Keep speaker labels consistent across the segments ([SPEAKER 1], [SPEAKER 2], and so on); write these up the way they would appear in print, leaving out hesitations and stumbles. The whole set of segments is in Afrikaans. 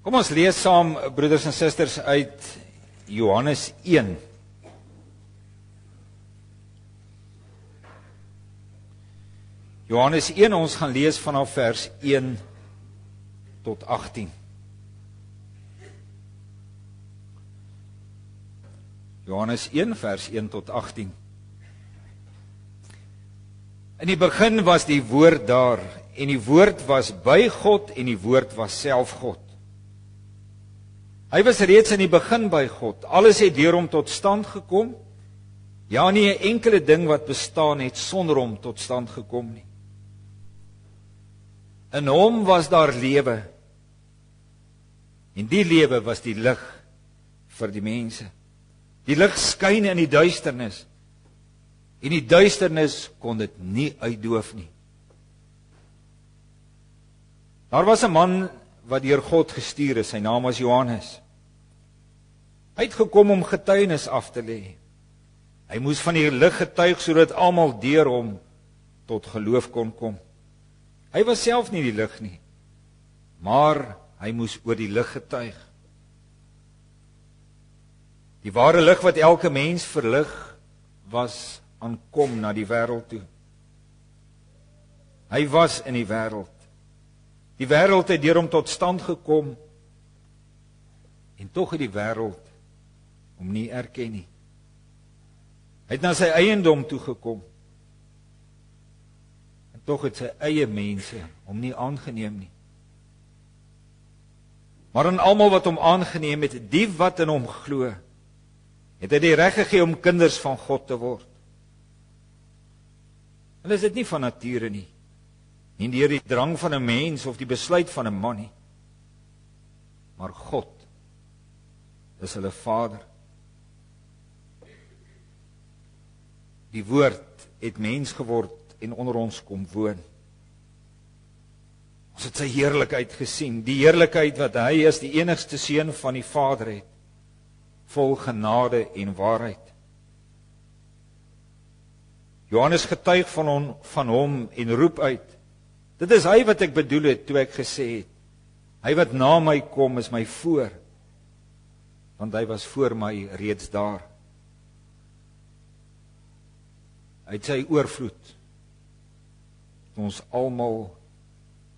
[SPEAKER 1] Kom ons lees saam, broeders en susters, uit Johannes 1. Johannes 1, ons gaan lees vanaf vers 1 tot 18. Johannes 1, vers 1 tot 18. In die begin was die woord daar, en die woord was by God, en die woord was self God. Hy was reeds in die begin by God. Alles het deur hom tot stand gekom. Ja, nie 'n enkele ding wat bestaan het sonder hom tot stand gekom nie. In hom was daar lewe. En die lewe was die lig vir die mense. Die lig skyn in die duisternis. En die duisternis kon dit nie uitdoof nie. Daar was 'n man wat deur God gestuur is, sy naam was Johannes. Hy het gekom om getuienis af te lê. Hy moes van die lig getuig sodat almal deur hom tot geloof kon kom. Hy was self nie die lig nie, maar hy moes oor die lig getuig. Die ware lig wat elke mens verlig, was aankom na die wêreld toe. Hy was in die wêreld. Die wêreld het deur hom tot stand gekom, en tog het die wêreld hom nie erken nie. Hy het na sy eiendom toe gekom, en tog het sy eie mense hom nie aangeneem nie. Maar aan almal wat hom aangeneem het, die wat in hom glo, het hy die reg gegee om kinders van God te word. Hulle is dit nie van nature nie, nie deur die drang van 'n mens of die besluit van 'n man nie, maar God is hulle Vader. Die woord het mens geword en onder ons kom woon. Ons het sy heerlikheid gesien, die heerlikheid wat hy as die enigste seun van die Vader het, vol genade en waarheid. Johannes getuig van hom en roep uit, dit is hy wat ek bedoel het toe ek gesê het, hy wat na my kom is my voor, want hy was voor my reeds daar. Uit sy oorvloed het ons almal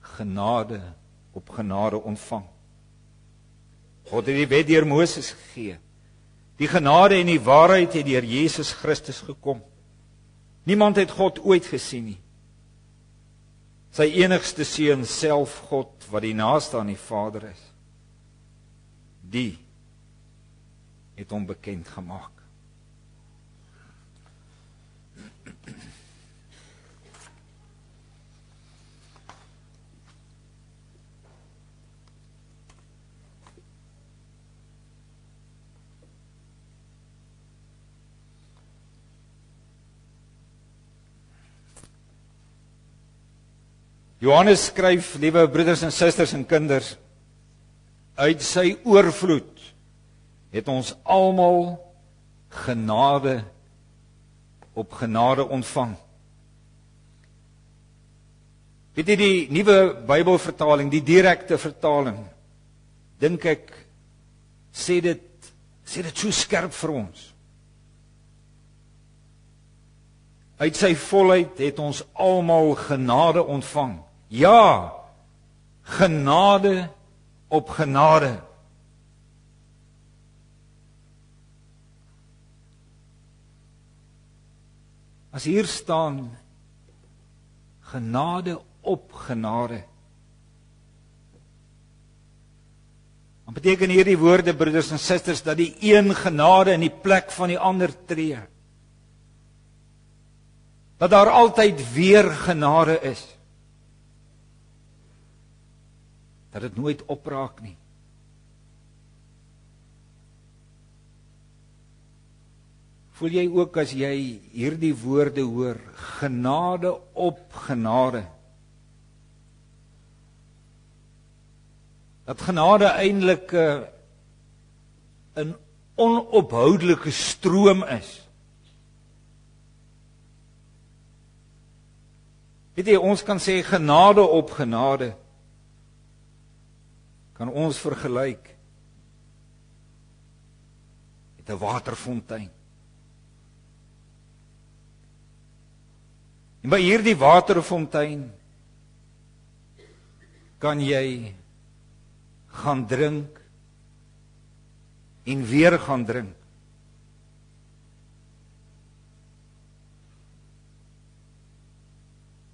[SPEAKER 1] genade op genade ontvang. God het die wet deur Moses gegee. Die genade en die waarheid het deur Jesus Christus gekom. Niemand het God ooit gesien nie. Sy enigste seun, self God, wat die naaste aan die Vader is, die het hom bekend gemaak. Johannes skryf, liewe broeders en susters en kinders, uit sy oorvloed het ons almal genade op genade ontvang. Weet jy, die nuwe Bybelvertaling, die direkte vertaling, dink ek, sê dit so skerp vir ons. Uit sy volheid het ons almal genade ontvang. Ja, genade op genade. As hier staan, genade op genade, dan beteken hierdie woorde, broeders en susters, dat die een genade in die plek van die ander tree. Dat daar altyd weer genade is. Dat dit nooit opraak nie. Voel jy ook as jy hierdie woorde hoor, genade op genade? Dat genade eintlik 'n onophoudelike stroom is. Weet jy, ons kan sê genade op genade. kan ons vergelyk met 'n waterfontein. En by hierdie waterfontein kan jy gaan drink en weer gaan drink.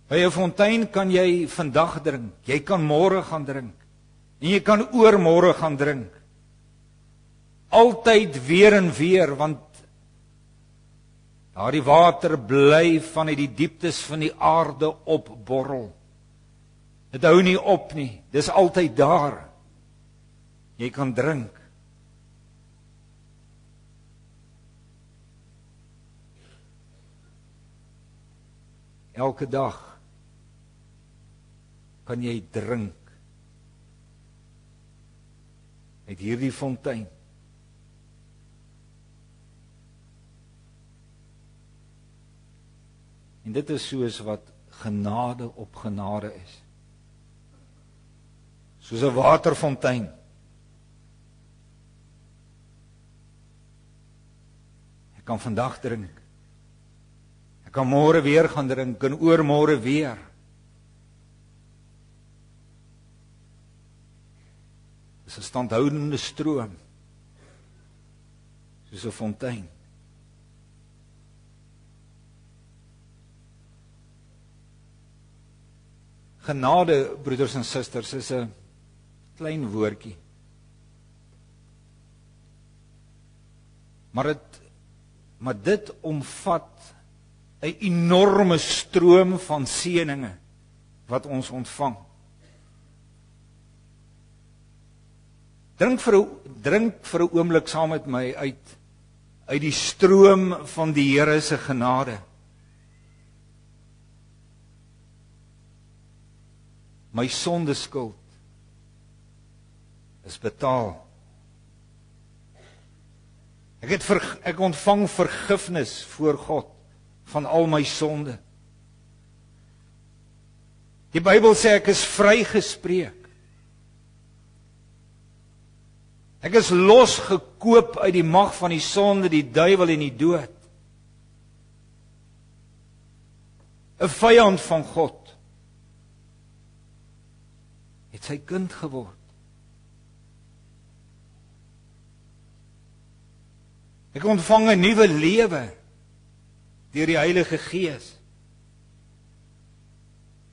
[SPEAKER 1] By 'n fontein kan jy vandag drink, jy kan môre gaan drink, en jy kan oormôre gaan drink. Altyd weer en weer, want daardie water bly vanuit die dieptes van die aarde opborrel. Dit hou nie op nie, dis altyd daar. Jy kan drink. Elke dag kan jy drink uit hierdie fontein. En dit is soos wat genade op genade is. Soos 'n waterfontein. Ek kan vandag drink. Ek kan môre weer gaan drink en oormôre weer. Dis 'n standhoudende stroom. Soos 'n fontein. Genade, broeders en susters, is 'n klein woordjie. Maar dit omvat 'n enorme stroom van seëninge wat ons ontvang. Drink vir 'n oomblik saam met my uit die stroom van die Here se genade. My sondeskuld is betaal. Ek ontvang vergifnis voor God van al my sonde. Die Bybel sê ek is vrygespreek. Ek is losgekoop uit die mag van die sonde, die duiwel en die dood. 'n vyand van God het sy kind geword. Ek ontvang 'n nuwe lewe deur die Heilige Gees.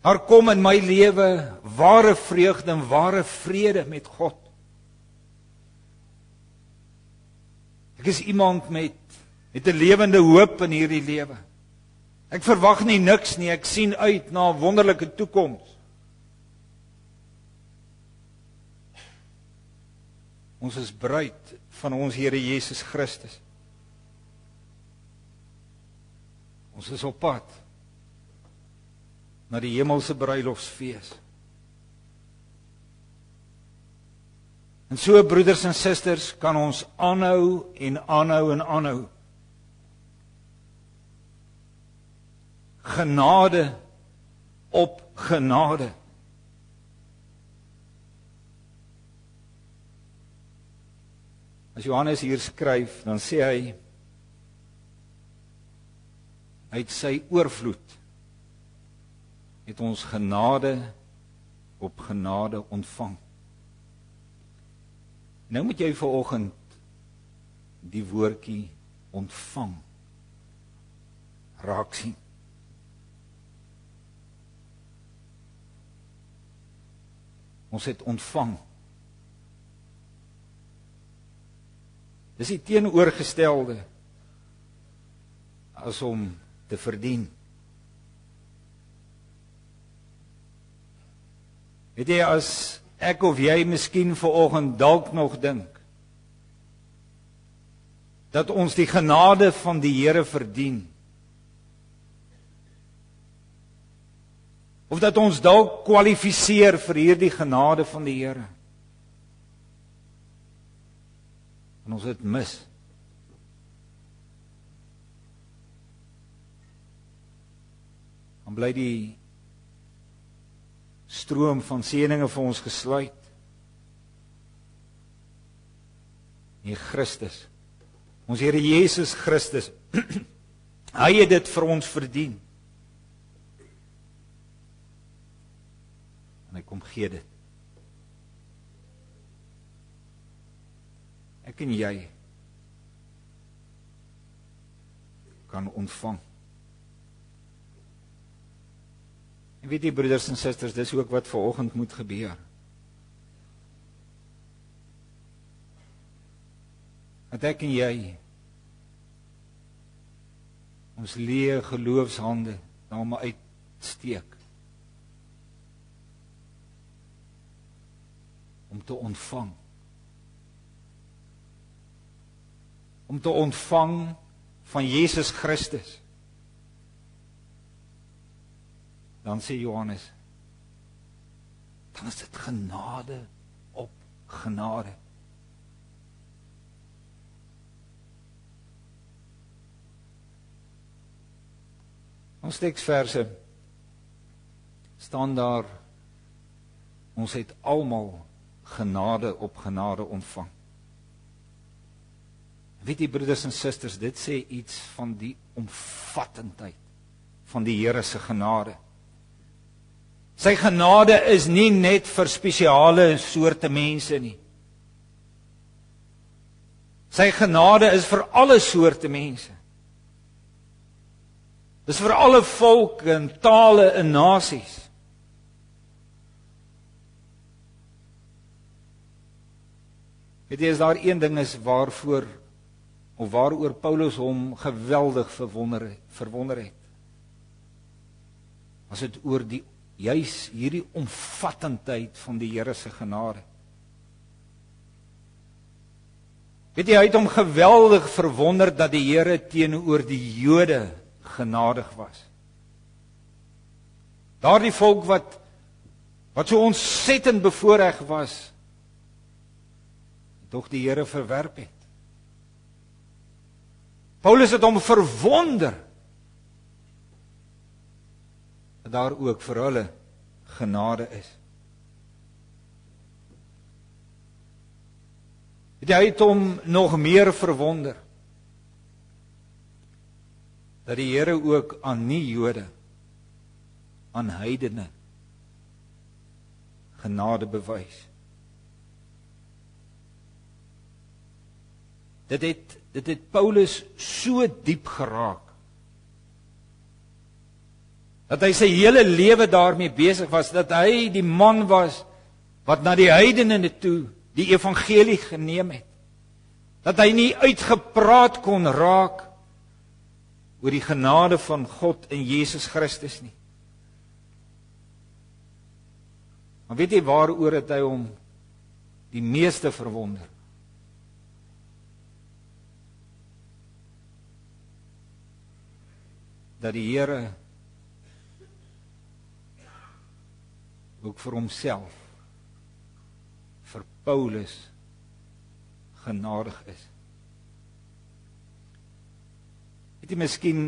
[SPEAKER 1] Daar kom in my lewe ware vreugde en ware vrede met God. Ek is iemand met 'n lewende hoop in hierdie lewe. Ek verwag nie niks nie, ek sien uit na 'n wonderlike toekoms. Ons is bruid van ons Here Jesus Christus. Ons is op pad na die hemelse bruilofsfees. En so, broeders en susters, kan ons aanhou en aanhou en aanhou. Genade op genade. As Johannes hier skryf, dan sê hy uit sy oorvloed het ons genade op genade ontvang. Nou moet jy vanoggend die woordjie ontvang raak sien. Ons het ontvang. Dis die teenoorgestelde as om te verdien. Weet jy, as ek of jy miskien vanoggend dalk nog dink dat ons die genade van die Here verdien, of dat ons dalk kwalifiseer vir hierdie genade van die Here, en ons het mis. Dan bly die stroom van seëninge vir ons gesluit. Nee, Christus. Ons Here Jesus Christus. Hy het dit vir ons verdien. En hy kom gee dit. Ek en jy kan ontvang. En weet jy, broeders en susters, dis ook wat vanoggend moet gebeur. Dat ek en jy ons leë geloofshande daarmee uitsteek om te ontvang. Om te ontvang van Jesus Christus. Dan sê Johannes, dan is dit genade op genade. Ons teksverse staan daar, ons het almal genade op genade ontvang. Weet jy, broeders en susters, dit sê iets van die omvattendheid van die Here se genade. Sy genade is nie net vir spesiale soorte mense nie. Sy genade is vir alle soorte mense. Dis vir alle volke en tale en nasies. Weet jy, as daar een ding is waaroor Paulus hom geweldig verwonder het, was dit oor juis hierdie omvattendheid van die Here se genade. Weet jy, hy het hom geweldig verwonder dat die Here teenoor die Jode genadig was. Daardie volk wat so ontsettend bevoorreg was, tog die Here verwerp het. Paulus het hom verwonder dat daar ook vir hulle genade is. Hy het hom nog meer verwonder dat die Here ook aan nie-Jode, aan heidene genade bewys. Dit het Paulus so diep geraak, dat hy sy hele lewe daarmee besig was, dat hy die man was, wat na die heidene toe die evangelie geneem het, dat hy nie uitgepraat kon raak oor die genade van God en Jesus Christus nie. Maar weet jy waaroor het hy hom die meeste verwonder? Dat die Here ook vir homself, vir Paulus, genadig is. Weet jy, miskien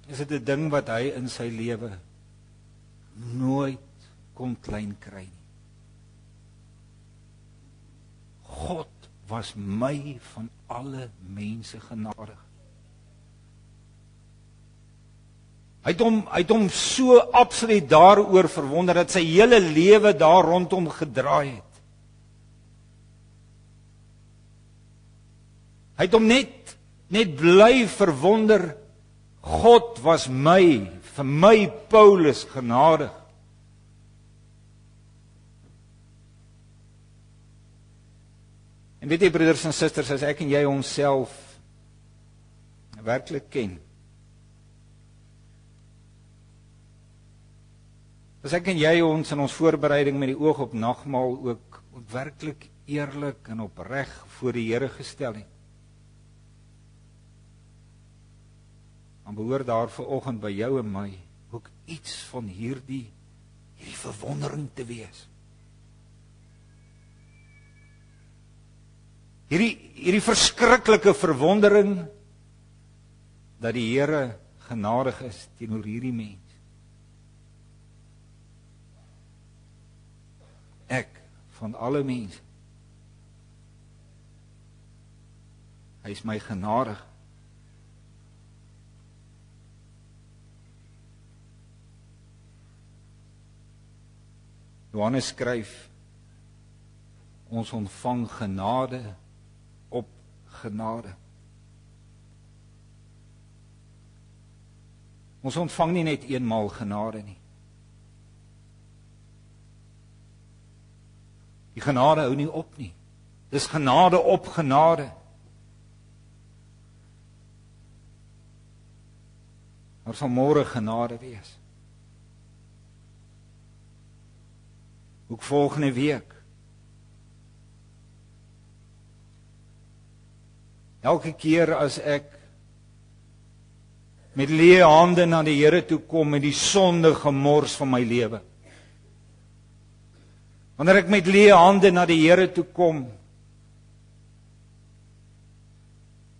[SPEAKER 1] is dit 'n ding wat hy in sy lewe nooit kon klein kry nie. God was my van alle mense genadig. Hy het hom so absoluut daaroor verwonder dat sy hele lewe daar rondom gedraai het. Hy het hom net bly verwonder, God was vir my Paulus genadig. En weet jy, broeders en susters, as ek en jy onsself werklik ken, as ek en jy ons in ons voorbereiding met die oog op nagmaal ook werklik eerlik en opreg voor die Here gestel het, dan behoort daar vanoggend by jou en my ook iets van hierdie verwondering te wees. Hierdie verskriklike verwondering dat die Here genadig is teenoor hierdie mens. Ek van alle mense Hy is my genadig. Johannes skryf, ons ontvang genade op genade. Ons ontvang nie net eenmaal genade nie. Die genade hou nie op nie. Dis genade op genade. Daar sal môre genade wees. Ook volgende week. Elke keer as ek met leë hande na die Here toe kom met die sonde gemors van my lewe. Wanneer ek met leë hande na die Here toe kom,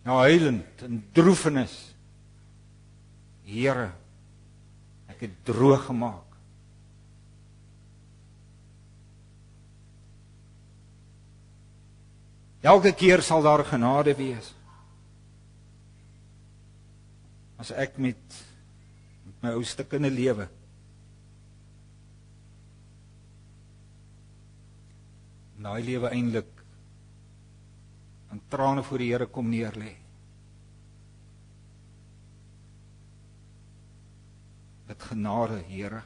[SPEAKER 1] huilend en droefenis, Here, ek het droog gemaak. Elke keer sal daar genade wees. As ek met my ou stukkende lewe daai lewe eintlik in trane voor die Here kom neerlê. Met genade, Here.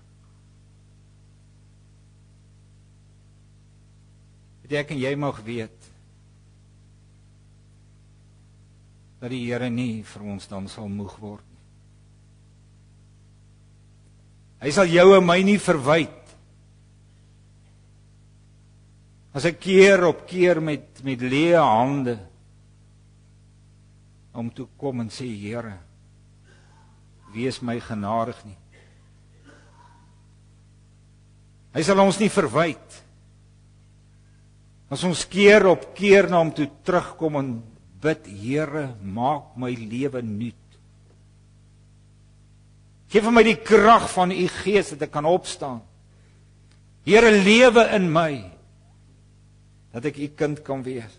[SPEAKER 1] Dat ek en jy mag weet dat die Here nie vir ons dan sal moeg word nie. Hy sal jou en my nie verwyd. As ek keer op keer met leë hande om toe kom en sê, Here, wees my genadig nie. Hy sal ons nie verwyd. As ons keer op keer na hom toe terugkom en bid, Here, maak my lewe nuut. Geef vir my die krag van u Gees dat ek kan opstaan. Here, lewe in my, dat ek u kind kan wees.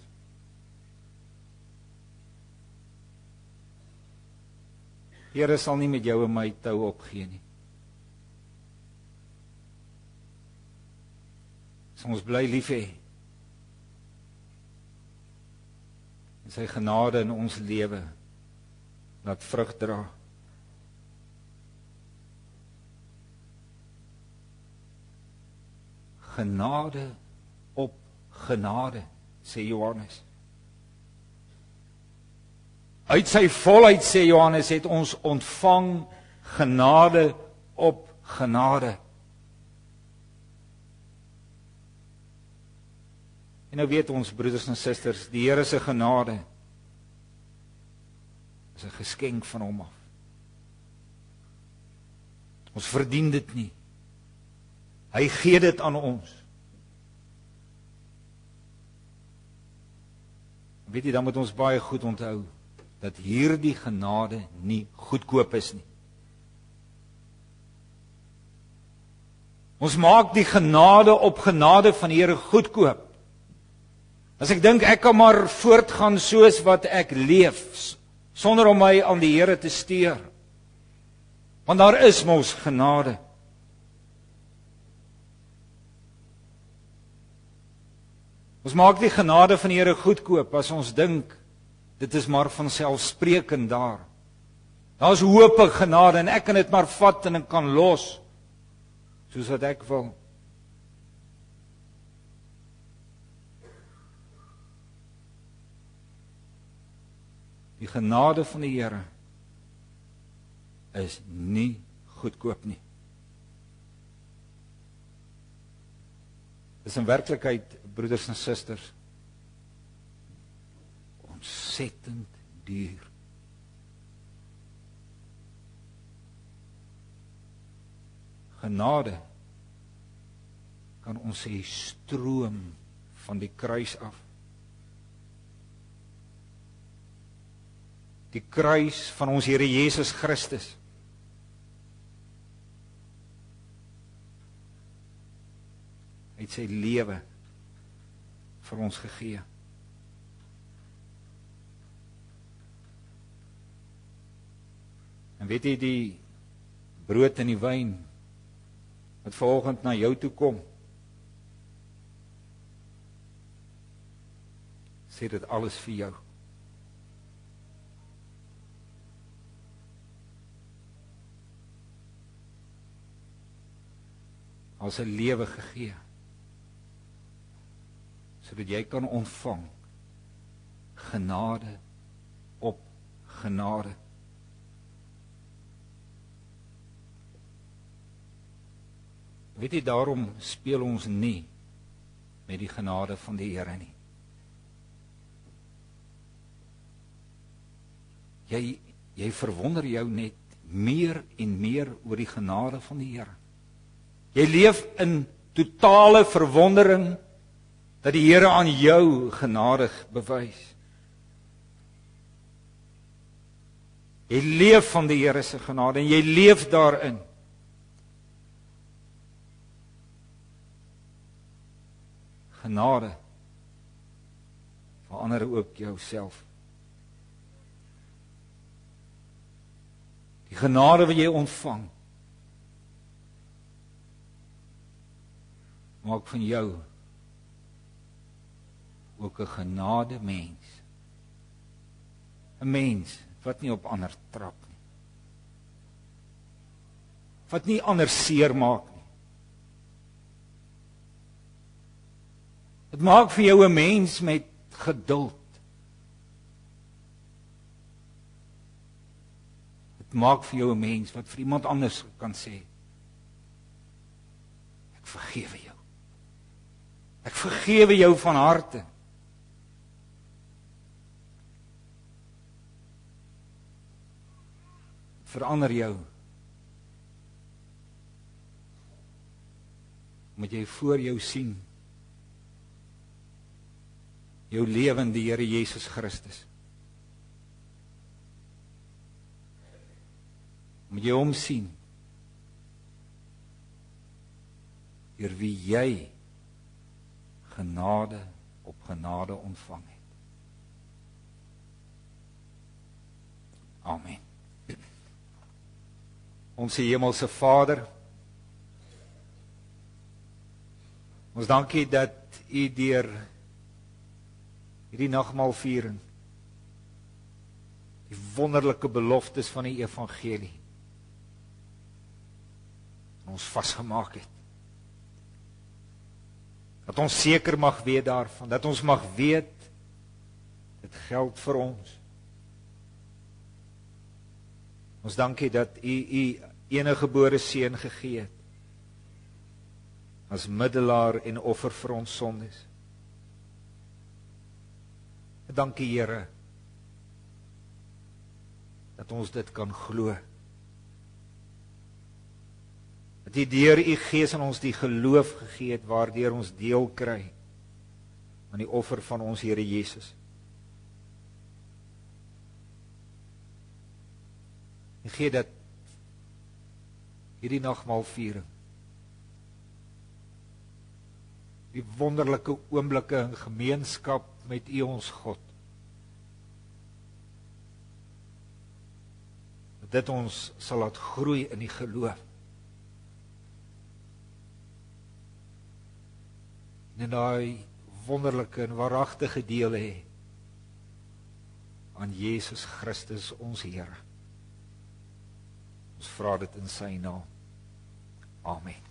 [SPEAKER 1] Here sal nie met jou en my tou opgee nie. As ons bly lief hê, en sy genade in ons lewe laat vrug dra. Genade op genade, sê Johannes. Uit sy volheid, sê Johannes, het ons ontvang genade op genade. En nou weet ons, broeders en susters, die Here se genade is 'n geskenk van hom af. Ons verdien dit nie. Hy gee dit aan ons. Weet jy, dan moet ons baie goed onthou dat hierdie genade nie goedkoop is nie. Ons maak die genade op genade van die Here goedkoop. As ek dink ek kan maar voortgaan soos wat ek leef, sonder om my aan die Here te steur. Want daar is mos genade. Ons maak die genade van die Here goedkoop as ons dink dit is maar van selfsprekend daar. Daar is hoop en genade en ek kan dit maar vat en ek kan los soos wat ek wil. Die genade van die Here is nie goedkoop nie. Dis in werklikheid, broeders en susters, ontsettend duur. Genade kan ons sê stroom van die kruis af. Die kruis van ons Here Jesus Christus. Hy het sy lewe vir ons gegee. weet jy die brood en die wyn wat vanoggend na jou toe kom, sê dit alles vir jou. As 'n lewe gegee, sodat jy kan ontvang genade op genade. Weet jy, daarom speel ons nie met die genade van die Here nie. Jy verwonder jou net meer en meer oor die genade van die Here. Jy leef in totale verwondering dat die Here aan jou genadig bewys. Jy leef van die Here se genade en jy leef daarin. Genade verander ook jouself. Die genade wat jy ontvang, maak van jou ook 'n genade mens. 'n Mens wat nie op ander trap nie. Wat nie ander seer maak nie. Dit maak vir jou 'n mens met geduld. Dit maak vir jou 'n mens wat vir iemand anders kan sê, ek vergewe jou. Ek vergewe jou van harte. Verander jou. Moet jy voor jou sien jou lewende Here Jesus Christus. Moet jy hom sien deur wie jy genade op genade ontvang het. Amen. Ons hemelse Vader, ons dankie dat U deur hierdie nagmaalviering die wonderlike beloftes van die evangelie ons vasgemaak het. Dat ons seker mag weet daarvan, dat ons mag weet, dit geld vir ons. Ons dankie dat U enige gebore seun gegee het, as middelaar en offer vir ons sondes. Dankie Here, dat ons dit kan glo. Dat U deur U Gees aan ons die geloof gegee het, waardeur ons deel kry aan die offer van ons Here Jesus. En gee dat hierdie nagmaalviering, die wonderlike oomblikke in gemeenskap met U ons God, dat dit ons sal laat groei in die geloof. En daai wonderlike en waaragtige deel hê aan Jesus Christus ons Here. Ons vra dit in sy naam. Amen.